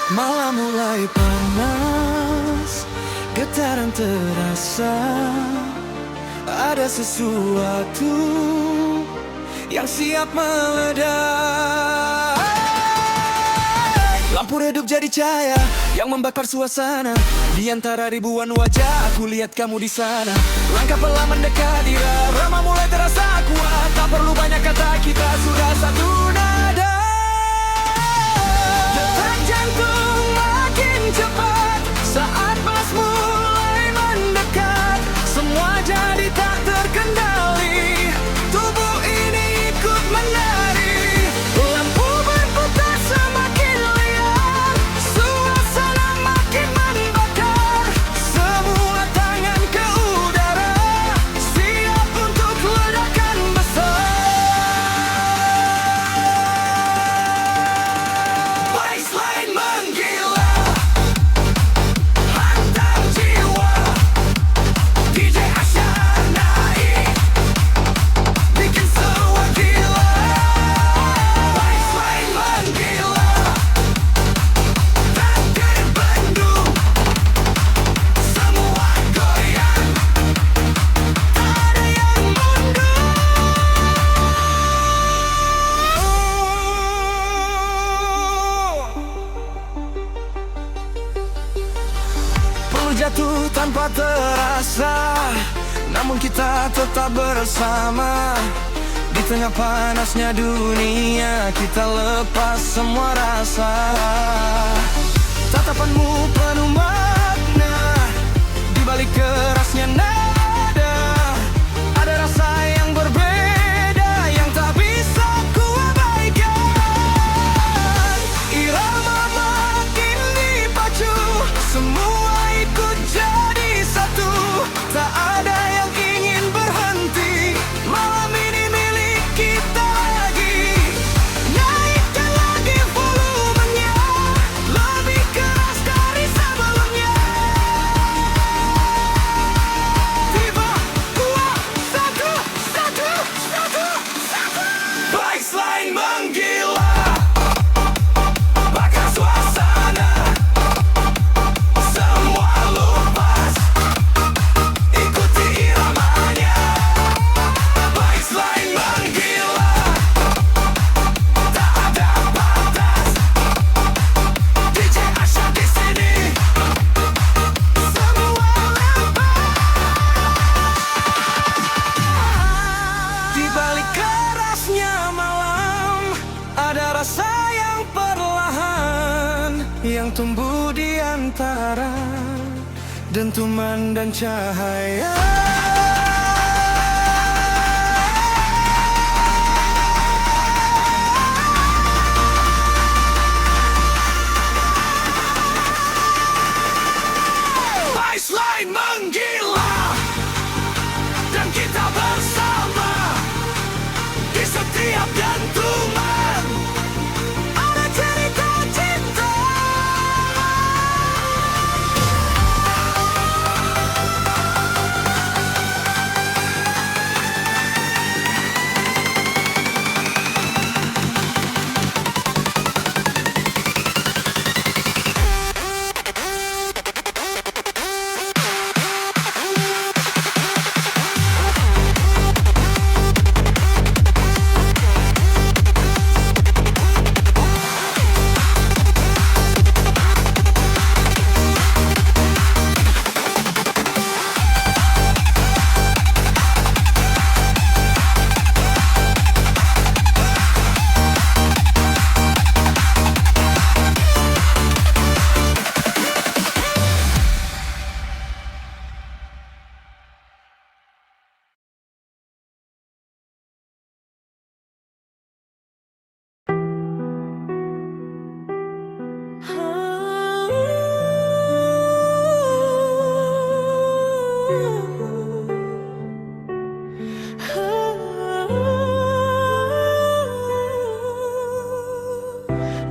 Malam mulai panas, getaran terasa. Ada sesuatu yang siap meledak. Lampu redup jadi cahaya yang membakar suasana. Di antara ribuan wajah aku lihat kamu di sana. Langkah pelan mendekat, irama mulai terasa kuat. Tak perlu banyak kata, kita sudah satu nada. Detak jantung makin cepat saat pas mulai mendekat. Semua jadi tak terkendali, tubuh ini ikut menari. Lampu berputar semakin liar, suasana makin membakar. Semua tangan ke udara, siap untuk ledakan besar. Baseline menggila, hantam jiwa. DJ Asyar naik, bikin semua gila. Baseline menggila, takdir bendung, semua goyang, tak ada yang mundur. Perlu jatuh tanpa terasa, namun kita tetap bersama. Di tengah panasnya dunia, kita lepas semua rasa. Tatapanmu penuh makna, di balik kerasnya nada. Ada rasa yang berbeda, yang tak bisa kuabaikan. Irama makin dipacu, semua ikut jadi satu. Tak ada yang ingin berhenti, malam ini milik kita lagi. Naikkan lagi volumenya, lebih keras dari sebelumnya. Tiba, dua, satu, satu, satu, satu. Baseline menggila, bakar suasana. Semua lupas, ikuti iramanya. Baseline menggila, tak ada batas. DJ Asyar di sini, semua lepas. Di balik kerasnya malam, ada rasa yang perlahan, yang tumbuh di antara dentuman dan cahaya. Baseline menggila, dan kita bersama. Di setiap dentuman ada cerita cinta.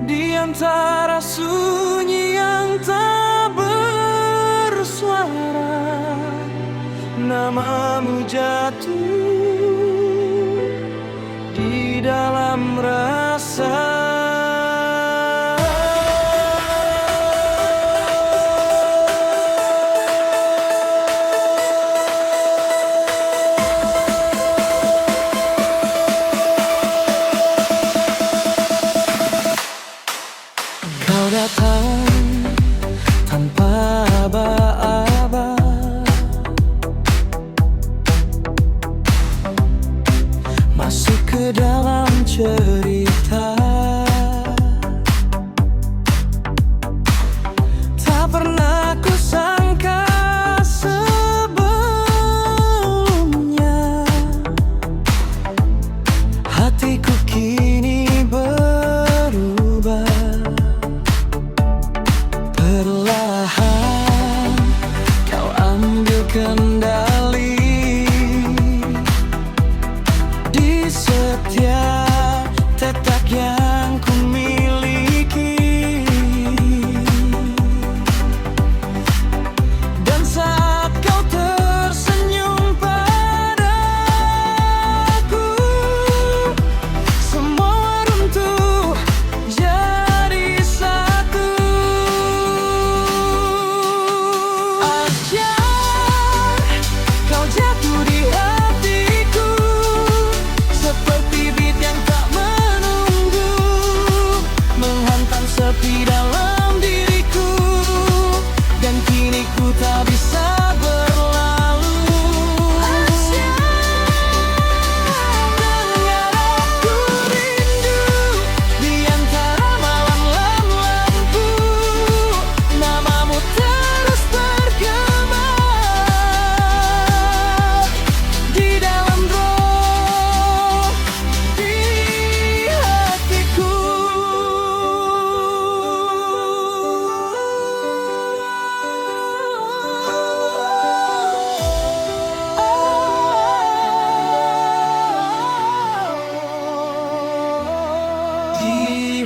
Di antara sunyi yang tak bersuara, namamu jatuh di dalam rasa.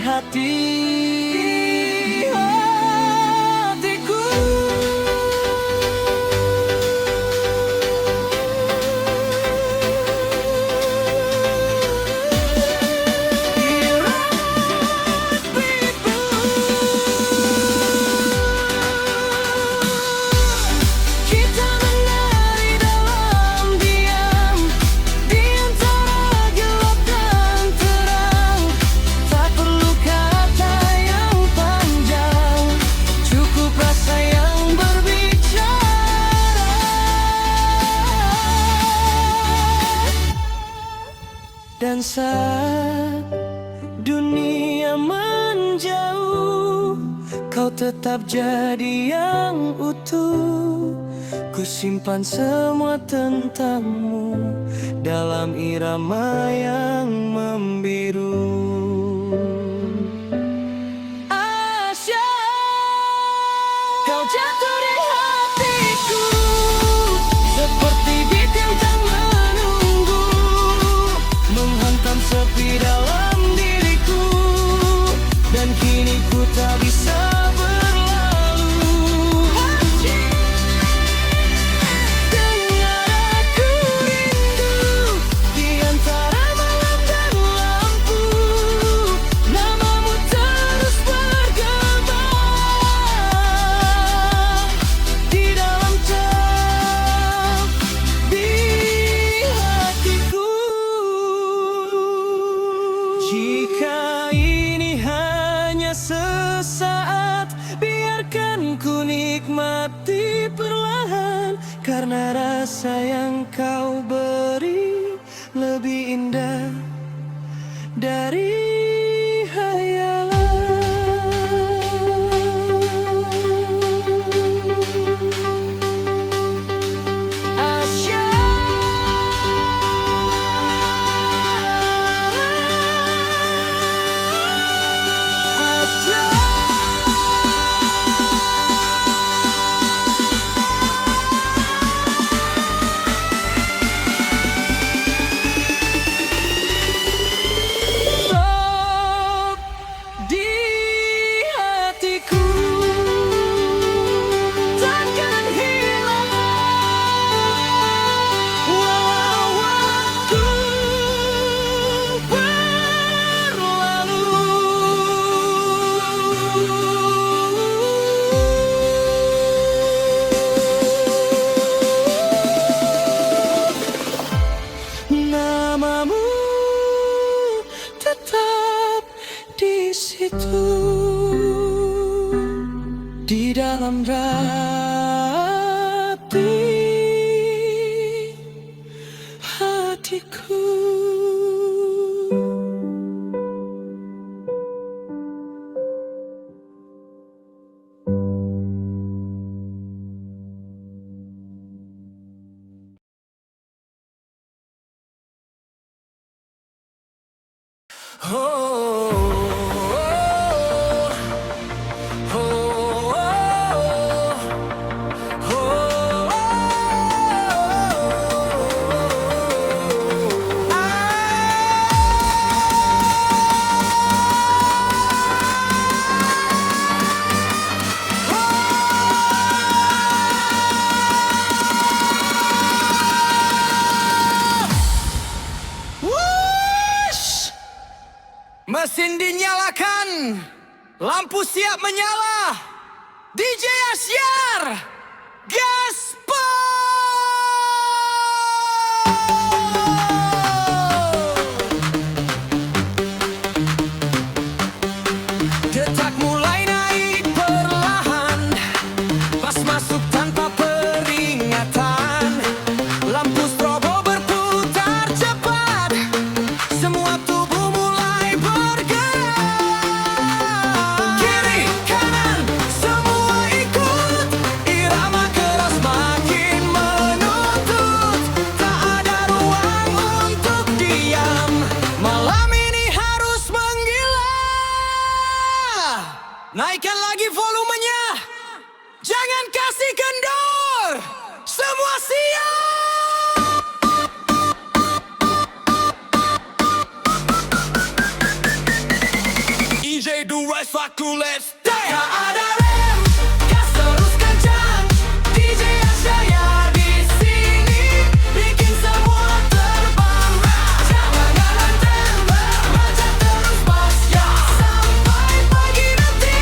hati. Hatiku. Kita menari dalam diam, di antara gelap dan terang. Tak perlu kata yang panjang, cukup rasa yang berbicara. Dan saat dunia menjauh, kau tetap jadi yang utuh. Ku simpan semua tentangmu dalam irama yang membiru. Asya, kau jatuh di hatiku seperti beat yang tak menunggu, menghantam sepi dalam diriku, dan kini ku tak bisa berlalu. Dengar aku rindu di antara malam dan lampu, namamu terus bergema di dalam tepi hatiku. Jika ini hanya sesaat, biarkan ku nikmati perlahan, karena rasa yang kau beri lebih indah dari hayalan. Asya, Sok di hatiku takkan hilang walau waktu berlalu. Namamu tetap di situ, di dalam hati hatiku. Mesin dinyalakan, lampu siap menyala. DJ Asyar, gaspol! Detak mulai naik perlahan, pas masuk tanpa peringatan. Lampu strobo berputar cepat, semua tubuh mulai bergerak. Kiri, kanan, semua ikut. Irama keras makin menuntut. Tak ada ruang untuk diam. Malam ini harus menggila. Naikkan lagi volumenya. Jangan kasih kendor. Semua siap. to rise, faku, let's dance. Tak ada rem, gas terus kencang. DJ Asyaya di sini bikin semua terbang. Jangan nganten, baca terus pas ya sampai pagi nanti.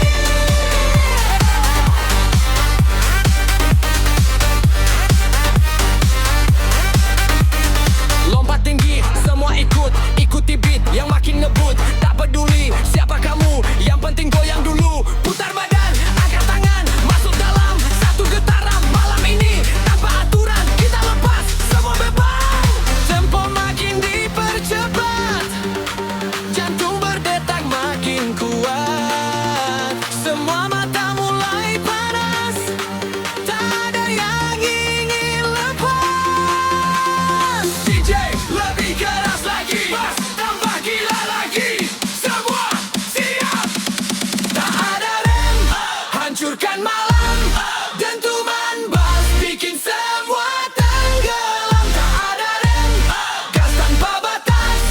Lompat tinggi, semua ikut, ikuti beat yang makin ngebut. Tak peduli siapa kamu, yang penting goyang dulu. Putar badan, angkat tangan, masuk dalam satu getaran. Malam ini tanpa aturan, kita lepas, semua bebas. Tempo makin dipercepat, jantung berdetak makin kuat. Semua mata mulai panas, tak ada yang ingin lepas. DJ lebih keras lagi, bass tambah gila lagi. Semua siap, tak ada rem, hancurkan malam. Dentuman bass bikin semua tenggelam. Tak ada rem, gas tanpa batas.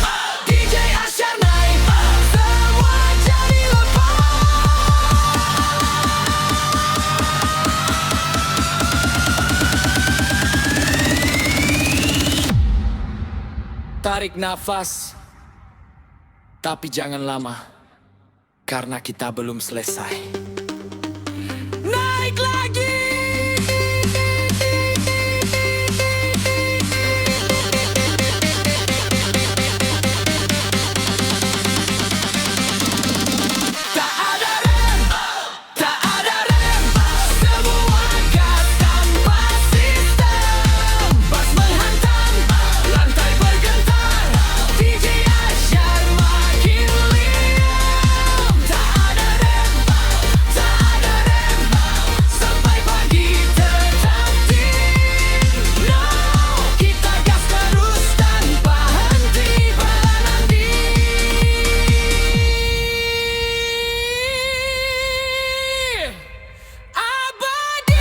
DJ Asyar naik, semua jadi lepas. Tarik nafas, tapi jangan lama, karena kita belum selesai. Naik lagi. Tak ada rem, tak ada rem. Semua gas tanpa sistem. Bass menghantam, lantai bergetar. DJ Asyar makin liam. Tak ada rem, tak ada rem. Sampai pagi tetap di no. Kita gas terus tanpa henti, balonandi abadi.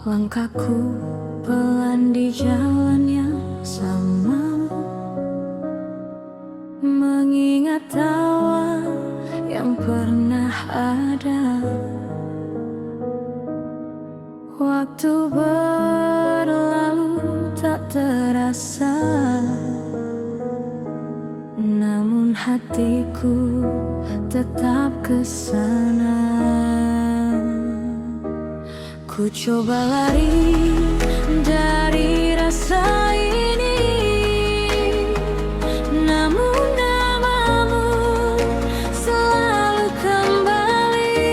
Langkahku pelan di jalan yang sama, mengingat tawa yang pernah ada. Waktu berlalu tak terasa, namun hatiku tetap kesana. Ku coba lari dari rasa ini, namun namamu selalu kembali.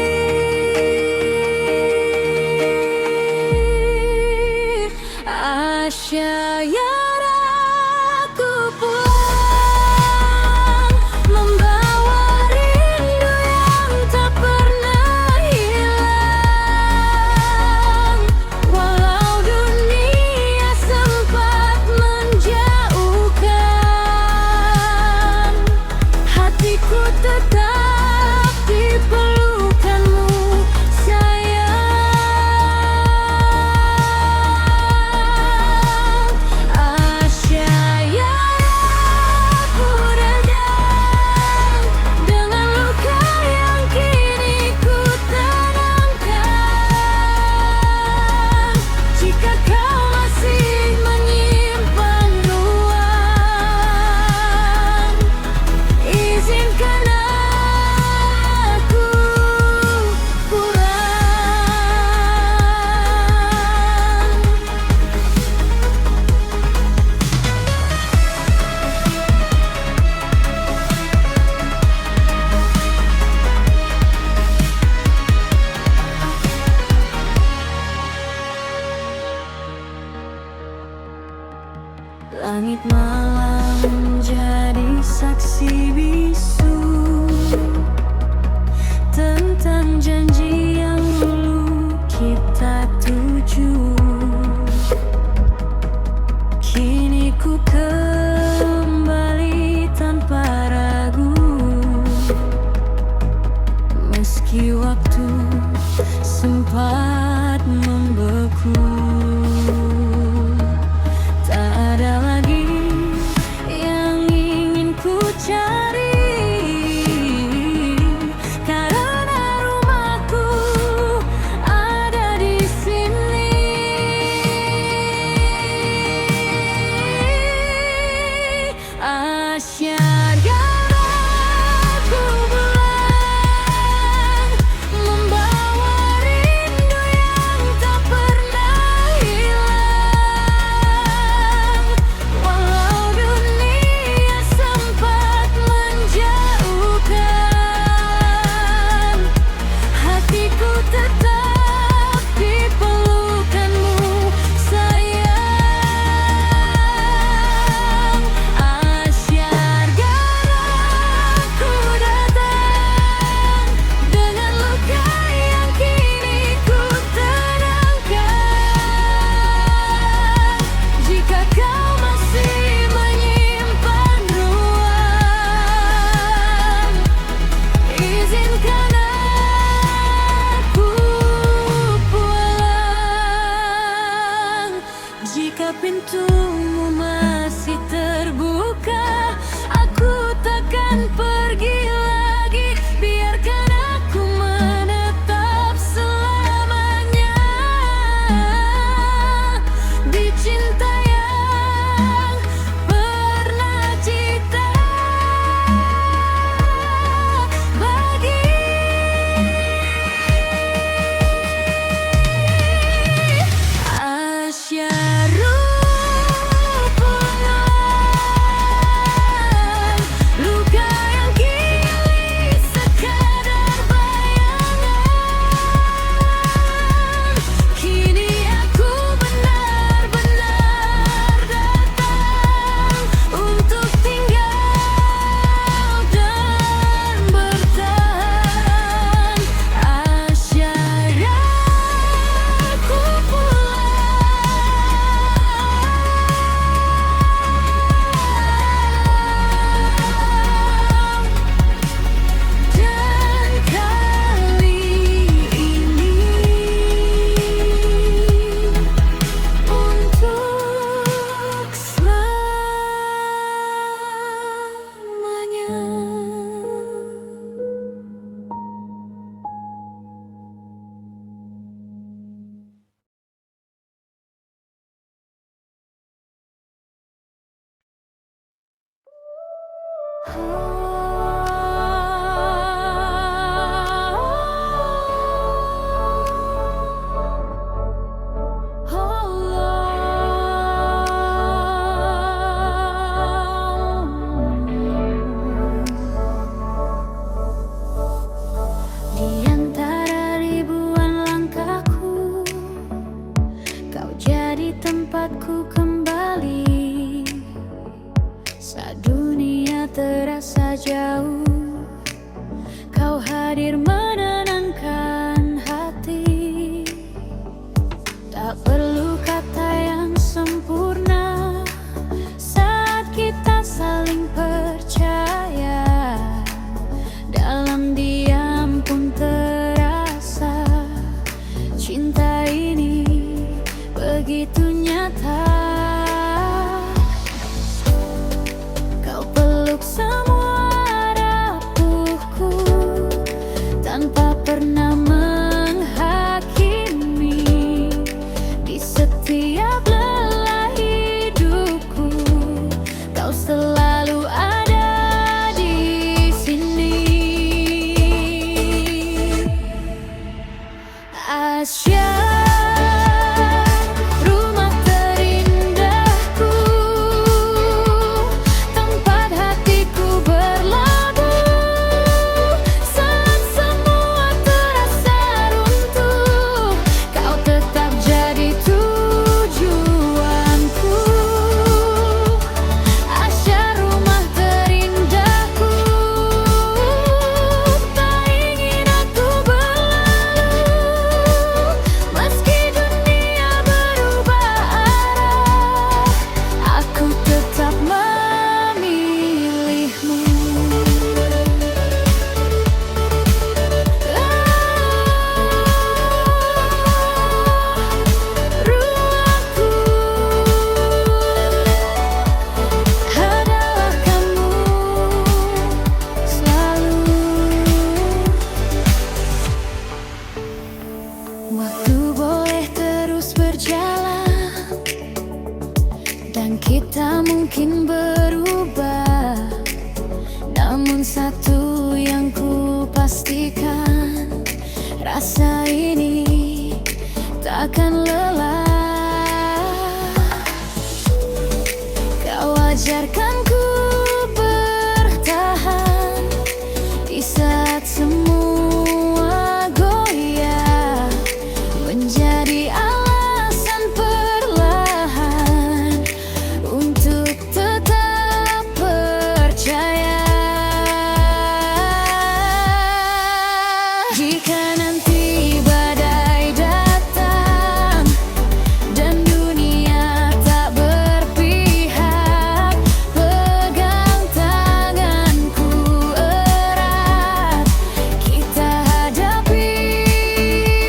Asyar aku pulang, membawa rindu yang tak pernah hilang. Walau dunia sempat menjauhkan, hatiku tetap di pelukanmu sayang. Langit malam jadi saksi bisu tentang janji yang dulu kita tuju. Kini ku kembali tanpa ragu, meski waktu sempat membeku. Tak ada lagi yang ingin ku cari, karena rumahku ada di sini. Asyhadu ku pulang, membawa rindu yang tak pernah hilang. Walau dunia sempat menjauhkan, hatiku tetap di pelukanmu sayang. Asyhadu ku datang dengan luka yang kini ku tenangkan. Jika kau masih menyimpan ruang, izinkan aku pulang. Jika pintumu masih terbuka, aku takkan pergi lagi. Biarkan aku menetap selamanya di cinta yang pernah kita bagi. Asyhadu pulang, luka yang kini sekadar bayangan. Kini aku benar-benar datang untuk tinggal dan bertahan. Asyhadu ku pulang, dan kali ini untuk selamanya. Di antara ribuan langkahku, kau jadi tempatku kembali. Saat dunia terasa jauh, kau hadir menenangkan hati. Tak perlu kata yang sempurna saat kita saling percaya. Dalam diam pun terasa cinta ini begitu nyata. Kau peluk semua rapuhku tanpa pernah menghakimi. Di setiap lelah hidupku, kau selalu ada di sini. Asyhadu rumah terindah Kita mungkin berubah, namun satu yang ku pastikan, rasa ini takkan lelah. Kau ajarkan ku bertahan di saat semua goyah, menjadi alasan perlahan untuk tetap percaya. Jika nanti badai datang dan dunia tak berpihak, pegang tanganku erat, kita hadapi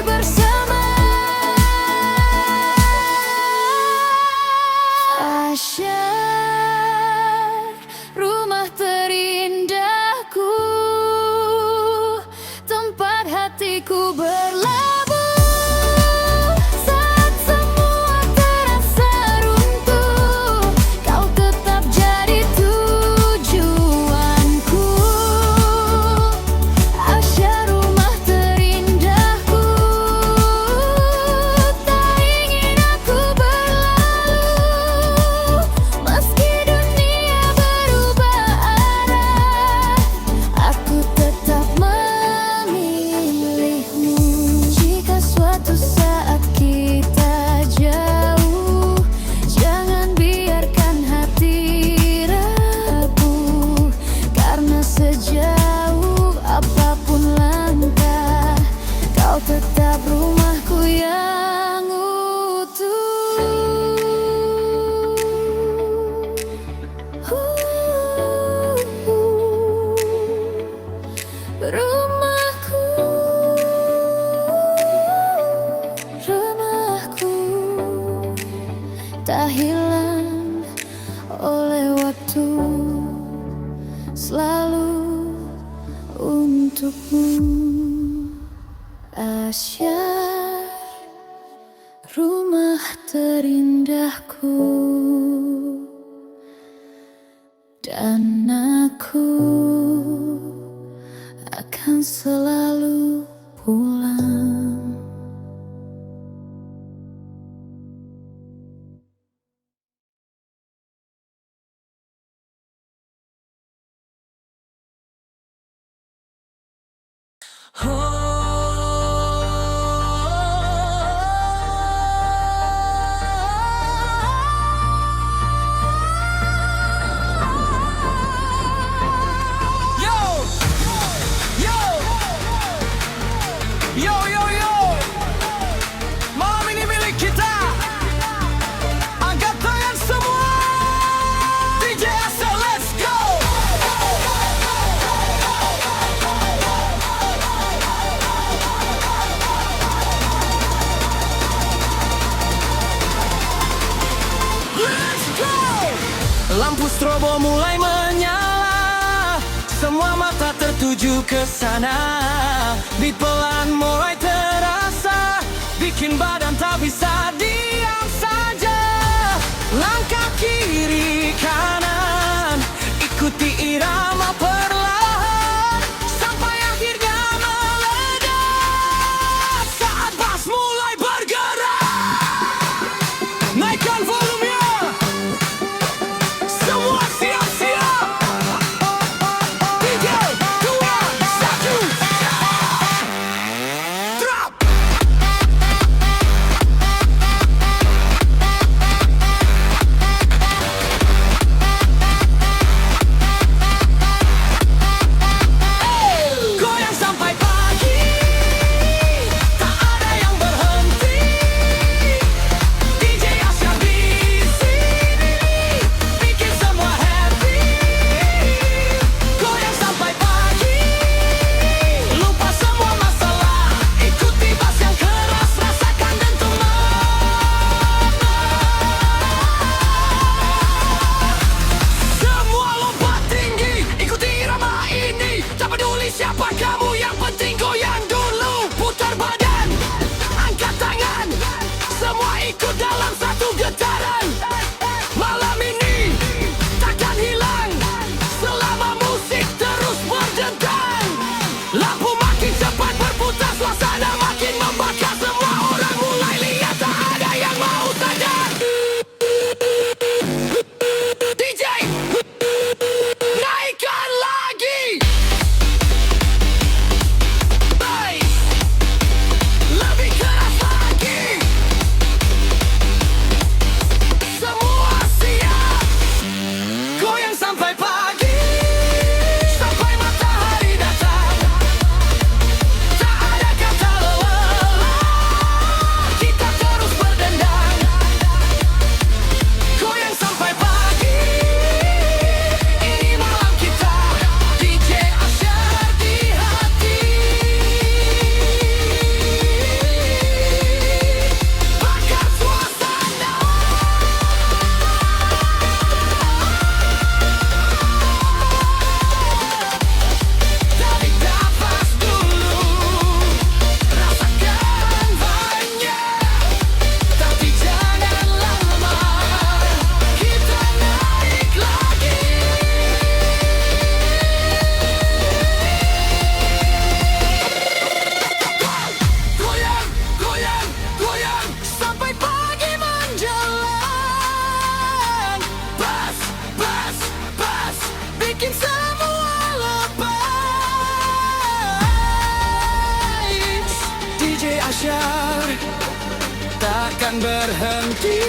bersama. Asyar, rumah terindahku, tempat hatiku berlabuh. Saat semua terasa runtuh, kau tetap jadi tujuanku. Asyar, rumah terindahku, tak ingin aku berlalu. Meski dunia berubah arah, aku tetap memilihmu. Jika suatu saat kita jauh, jangan biarkan hati rapuh, karena sejauh apapun langkah, kau tetap rumahku yang utuh. Rumahku, rumahku, tak hilang oleh waktu, selalu untukmu. Asyar, rumah terindahku, dan aku akan selalu pulang. Yo, yo, yo, yo, yo. Malam ini milik kita. Angkat tangan semua. DJ Asal, let's go. Let's go. Lampu strobo mulai menyala, semua mata tertuju ke sana. Beat pelan mulai terasa, bikin badan tak bisa diam saja. Langkah kiri kanan, ikuti irama perlahan, sampai akhirnya meledak. Saat bass mulai bergerak, naikkan volumenya. Semua siap-siap. 3, 2, 1. Drop. Goyang sampai pagi, tak ada yang berhenti. DJ Asyar abadi.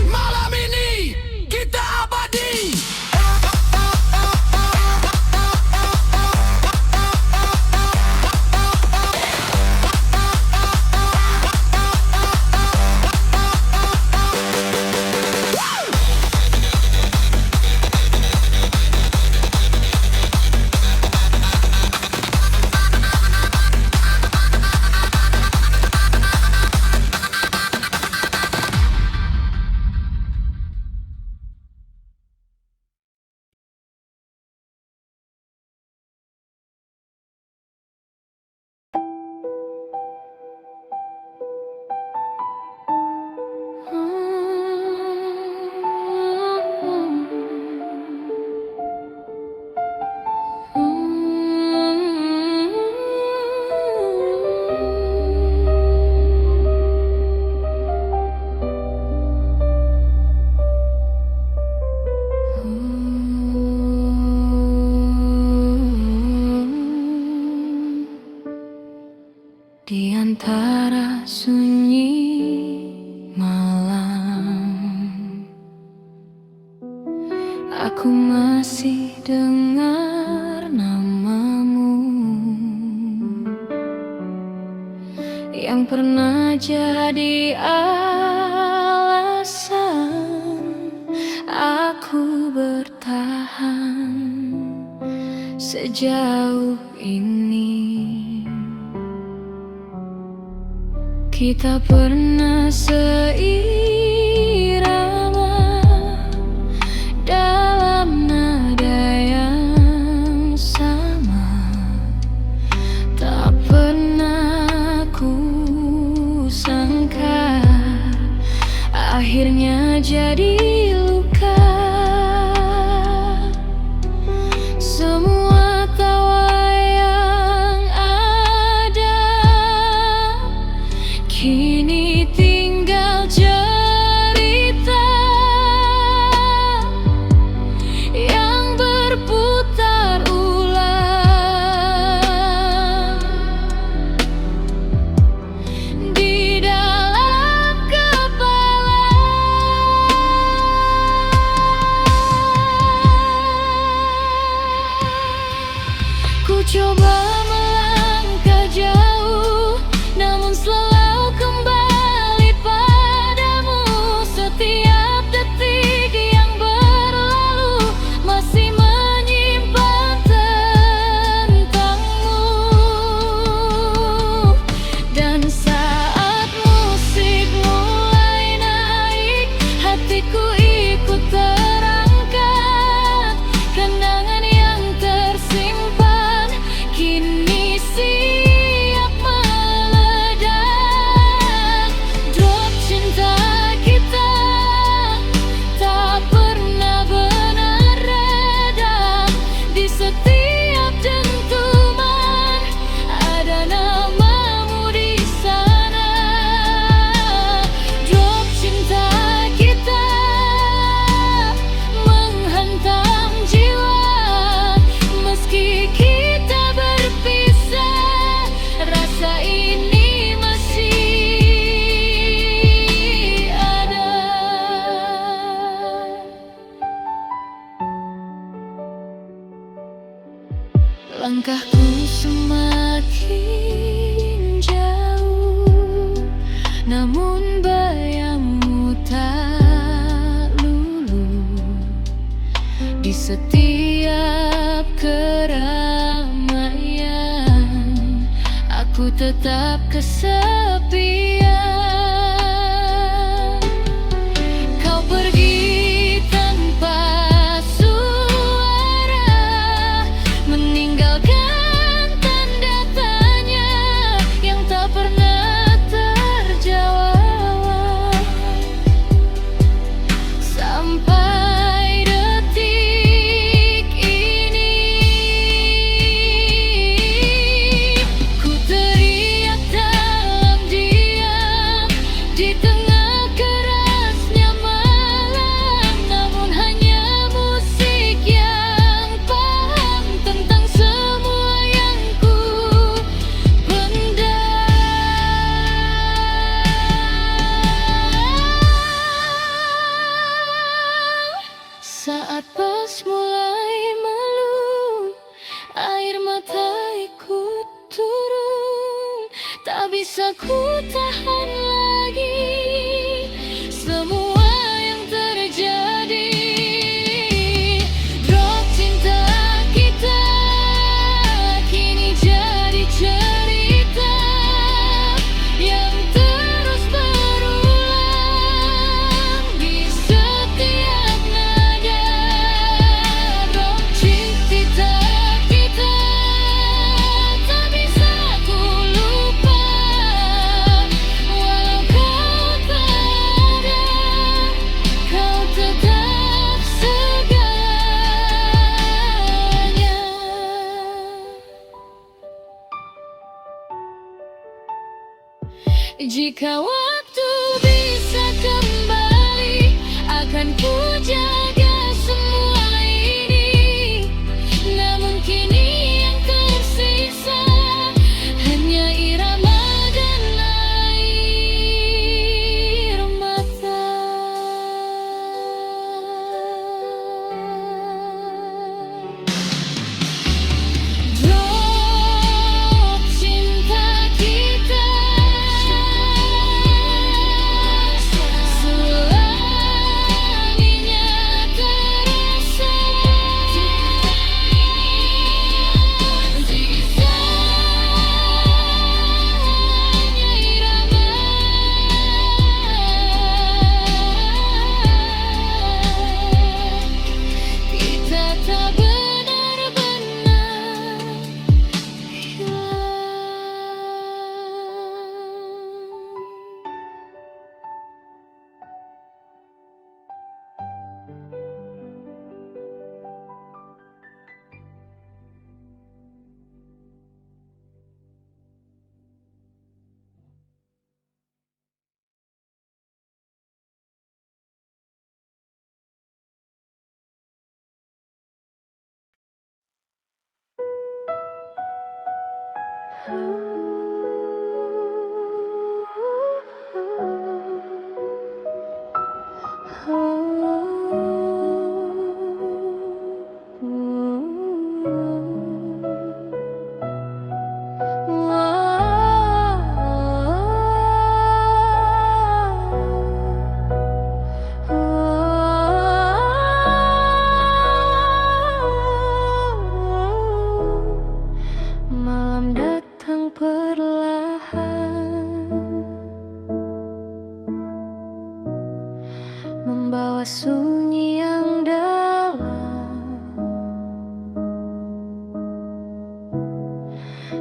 Malam ini kita abadi. Di antara sunyi malam, aku masih dengar namamu yang pernah jadi alasan aku bertahan sejauh ini. Kita pernah seirama dalam nada yang sama. Tak pernah ku sangka akhirnya jadi luka. Semua tawa yang ada kini tinggal cerita yang berputar ulang di dalam kepala. Ku coba melangkah jauh, namun selalu kembali padamu. Setiap detik yang berlalu masih menyimpan tentangmu. Dan saat musik mulai naik, hatiku ikut terangkat. Kenangan yang tersimpan kini siap meledak. Drop cinta kita tak pernah benar redam. Di setiap dentuman ada namamu di sana. Drop cinta kita menghantam jiwa. Meski kita berpisah, rasa ini masih ada. Langkahku semakin jauh, namun bayangmu tak luluh. Di setiap keramaian, aku tetap kesepian. Kau pergi tanpa suara, meninggalkan tanda tanya yang tak pernah terjawab. Sampai detik ini, ku teriak dalam diam. tak ku tahan lagi semua yang terjadi. Drop cinta kita kini jadi cerita yang terus berulang di setiap nada. Drop cinta kita tak bisa ku lupa, walau kau tak ada, kau tetap segalanya. Jika waktu bisa kembali, akan ku jaga semua ini. Namun kini yang tersisa hanya irama dan air mata. Drop cinta kita selanginya terasa. Sisanya irama. Kita tak benar-benar hilang. Malam datang perlahan, membawa sunyi yang dalam,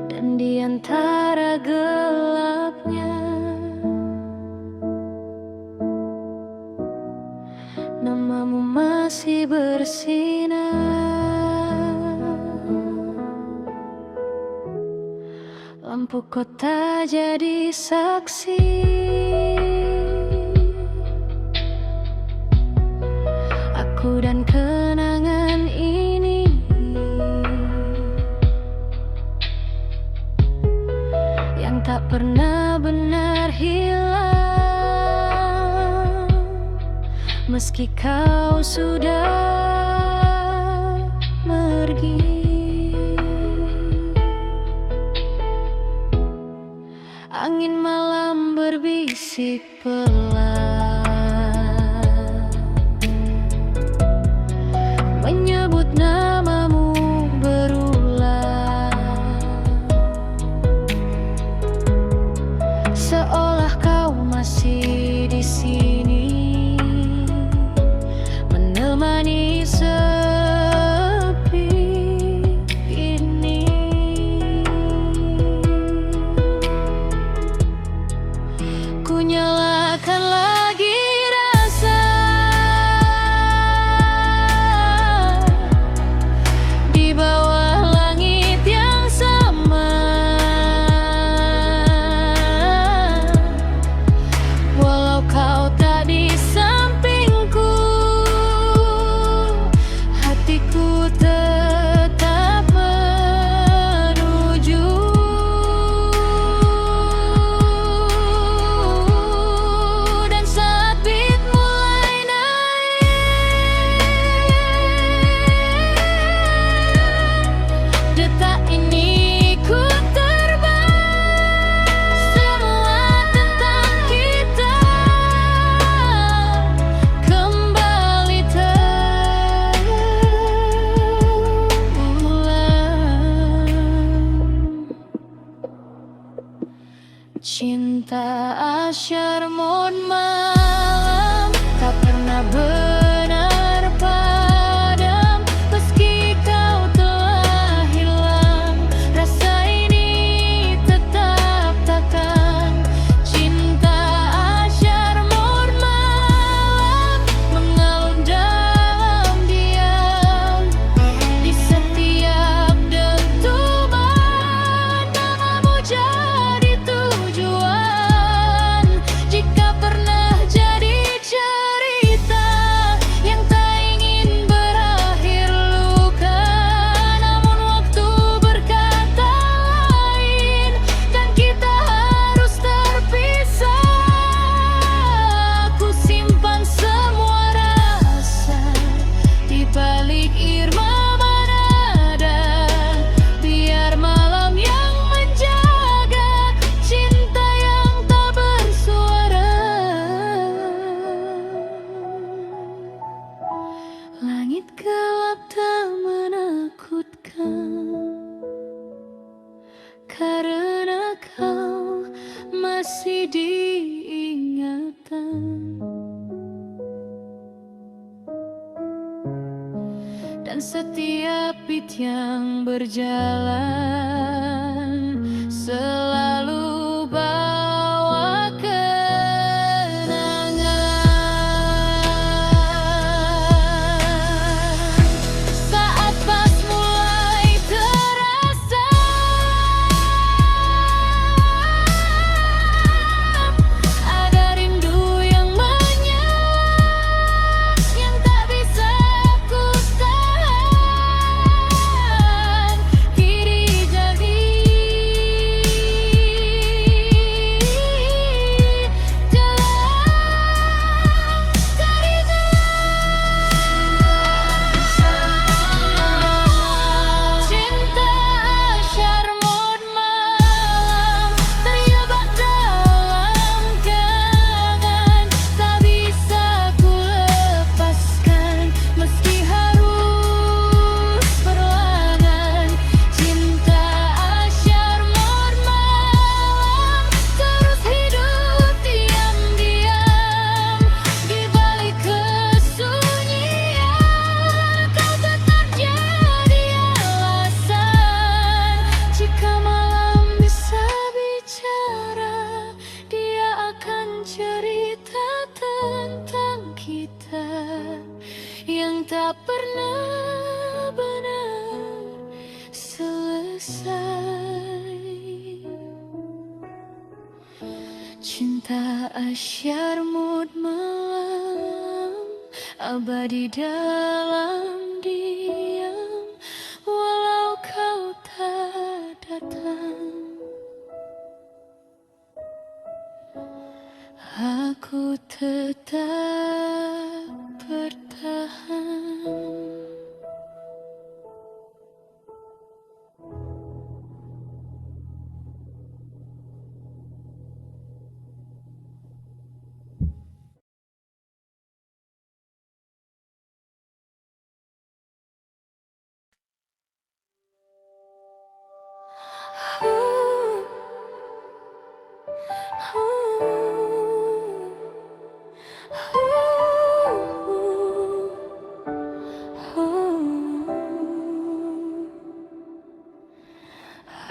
dan di antara gelapnya namamu masih bersinar. Lampu kota jadi saksi, aku dan kenangan ini yang tak pernah benar hilang, meski kau sudah pergi. Angin malam berbisik pelan, menyebut namamu berulang, seolah kau masih di sini, menemani sepi ini. Ku nyalakan lagi rasa di bawah langit yang sama, walau kau tak di sampingku, hatiku tetap menuju. Cinta asyarmun malam tak pernah benar padam. Meski kau telah hilang, rasa ini tetap takkan. Cinta asyarmun malam mengalun dalam diam. Di setiap dentuman namamu jadi tujuan. Jika pernah jadi cerita yang tak ingin berakhir luka, namun waktu berkata lain, kan kita harus terpisah. Ku simpan semua rasa di balik irama nada, biar malam yang menjaga cinta yang tak bersuara. Langit gelap tak menakutkan, karena kau masih diingatan. Dan setiap beat yang berjalan selalu bawa kenangan. Saat pas mulai terasa ada rindu yang menyala, yang tak bisa ku tahan. Kini jadi jalan cinta asyarmun malam, terjebak dalam kenangan. Tak bisa ku lepaskan meski harus perlahan. Cinta asyarmun malam terus hidup diam-diam di balik kesunyian. Kau tetap jadi alasan. Jika malam bisa bicara, dia akan cerita tentang kita yang tak pernah benar selesai. Cinta asyarmun malam abadi dalam diam, walau kau tak datang. Aku tetap bertahan.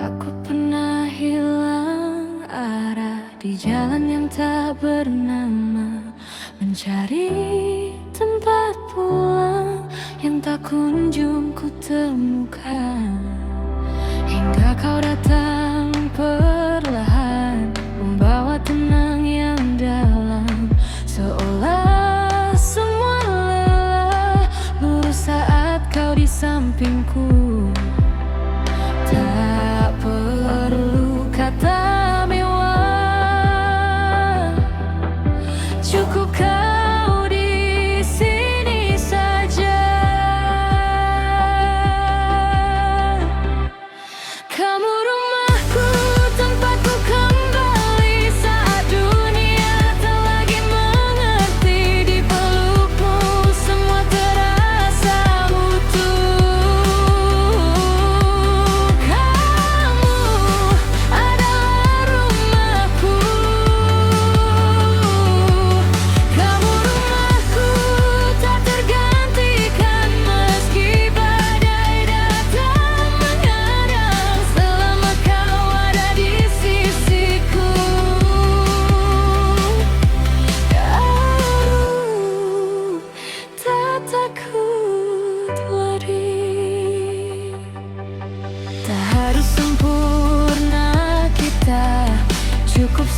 Aku pernah hilang arah di jalan yang tak bernama, mencari tempat pulang yang tak kunjung ku temukan. Hingga kau datang perlahan, membawa tenang yang dalam, seolah semua lelah lurus saat kau di sampingku. Tak perlu kata mewah, cukup kau di sini saja. Kamu rumahku tanpa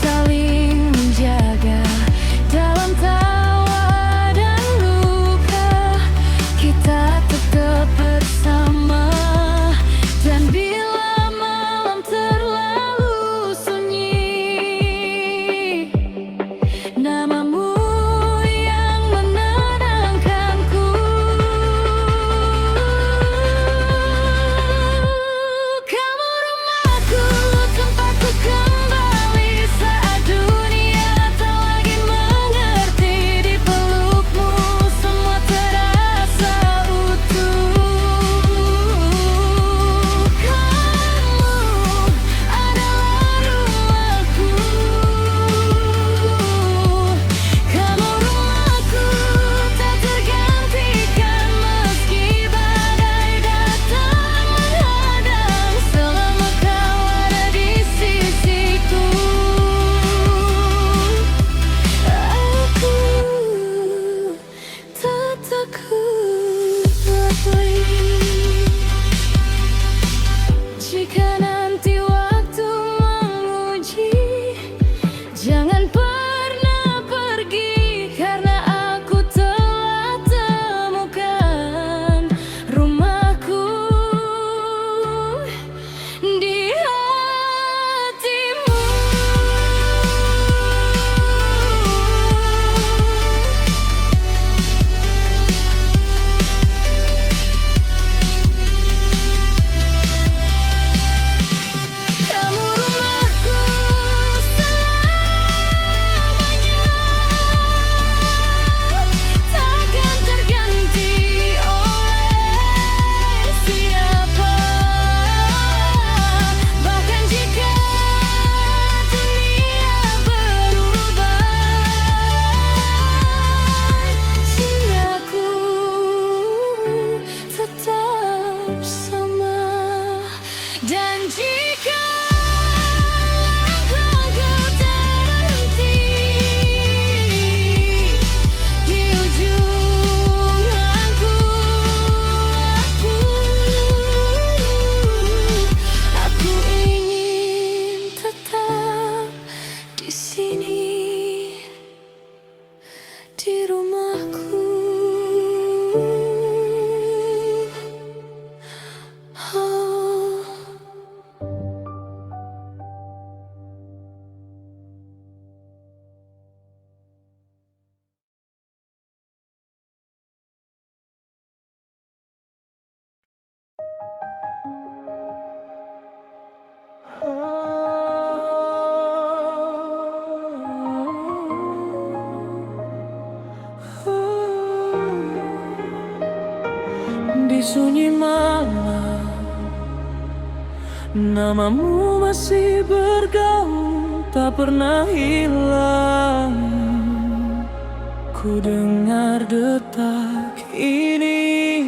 saling menjaga dalam tawa dan luka. Kita tetap bersama, dan bila malam terlalu sunyi, namamu yang menenangkanku. Kamu rumahku, tempatku kembali saat dunia tak lagi mengerti. Di pelukmu semua terasa utuh. Kamu adalah rumahku. Kamu rumahku tak tergantikan meski badai datang menghadang. Selama kau ada di sisiku, aku tak takut lagi. Jika nanti waktu menguji, jangan pernah pergi, karena aku telah temukan rumahku di hatimu. Kamu rumahku selamanya, takkan terganti oleh siapa. Bahkan jika dunia berubah, cintaku tetap sama. Dan jika langkahku terhenti di ujung aku ingin tetap di sini, di rumahku. Oh. Di sunyi malam, namamu masih bergaung, tak pernah hilang. Ku dengar detak ini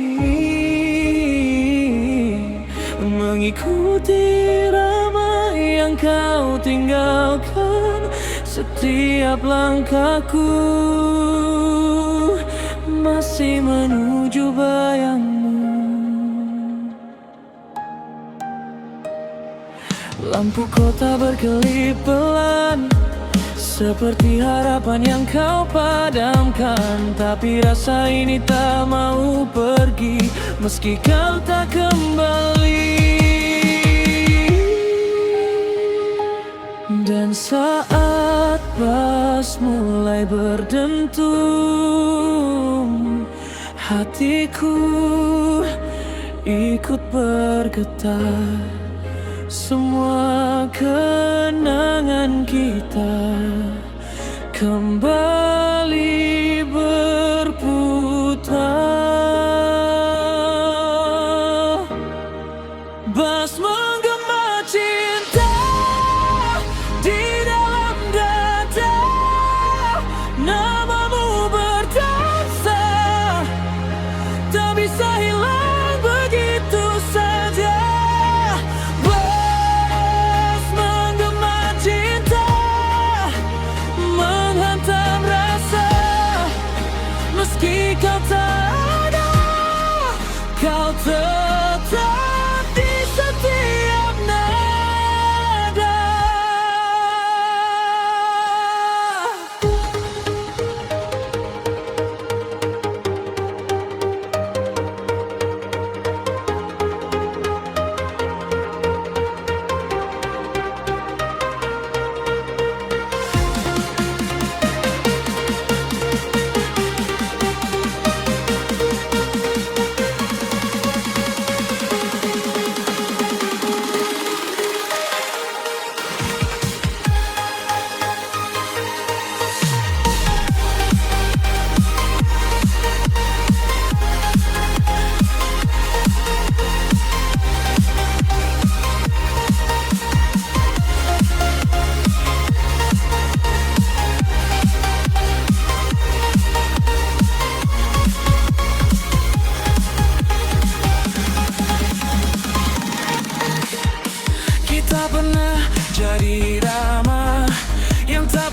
mengikuti irama yang kau tinggalkan. Setiap langkahku masih menuju bayangmu. Lampu kota berkelip pelan, seperti harapan yang kau padamkan. Tapi rasa ini tak mau pergi, meski kau tak kembali. Dan saat bas mulai berdentum, hatiku ikut bergetar. Semua kenangan kita kembali berputar. Bas menggema cinta di dalam dada, namamu berdansa, tak bisa hilang begitu saja. Bas menggema cinta, menghantam rasa, meski kau tak ada, kau tetap di setiap nada.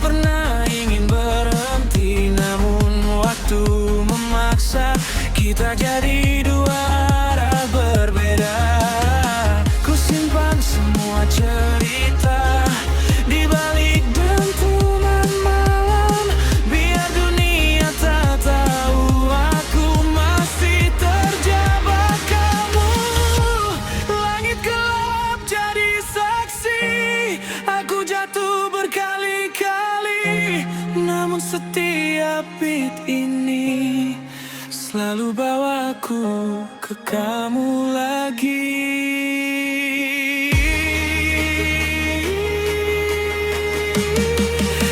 pernah ingin berhenti, namun waktu memaksa kita jadi dua arah berbeda. Ku simpan semua cerita di balik dentuman malam, biar dunia tak tahu aku masih terjebak kamu. Langit gelap jadi saksi, aku jatuh berkali-kali, namun setiap beat ini selalu bawaku ke kamu lagi.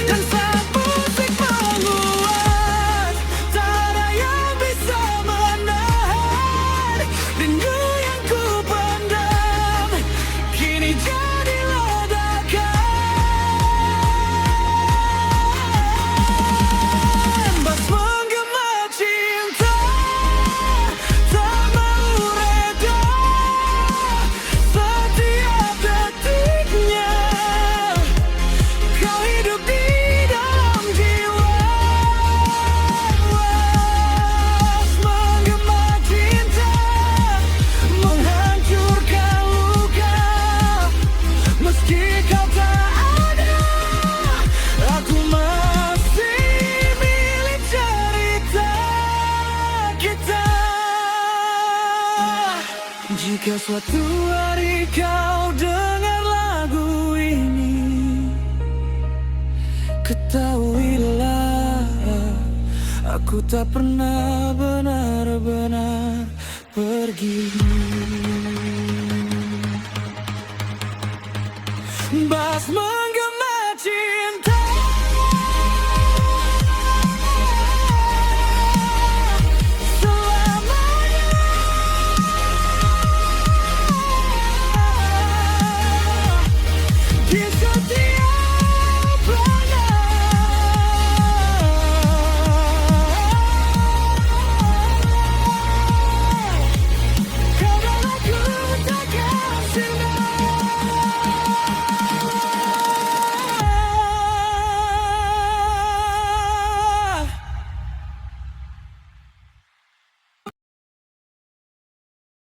Dan saat musik menguat, tak ada yang bisa menahan rindu yang ku pendam, kini jadi ledakan. Bas menggema cinta, tak mau reda, setiap detiknya kau hidup di dalam jiwa. Bas menggema cinta, menghancurkan luka, meski kau tak ada, aku masih milik cerita kita. Jika suatu hari kau dengar lagu ini, ketahuilah aku tak pernah benar-benar pergi. Bas menggema cinta.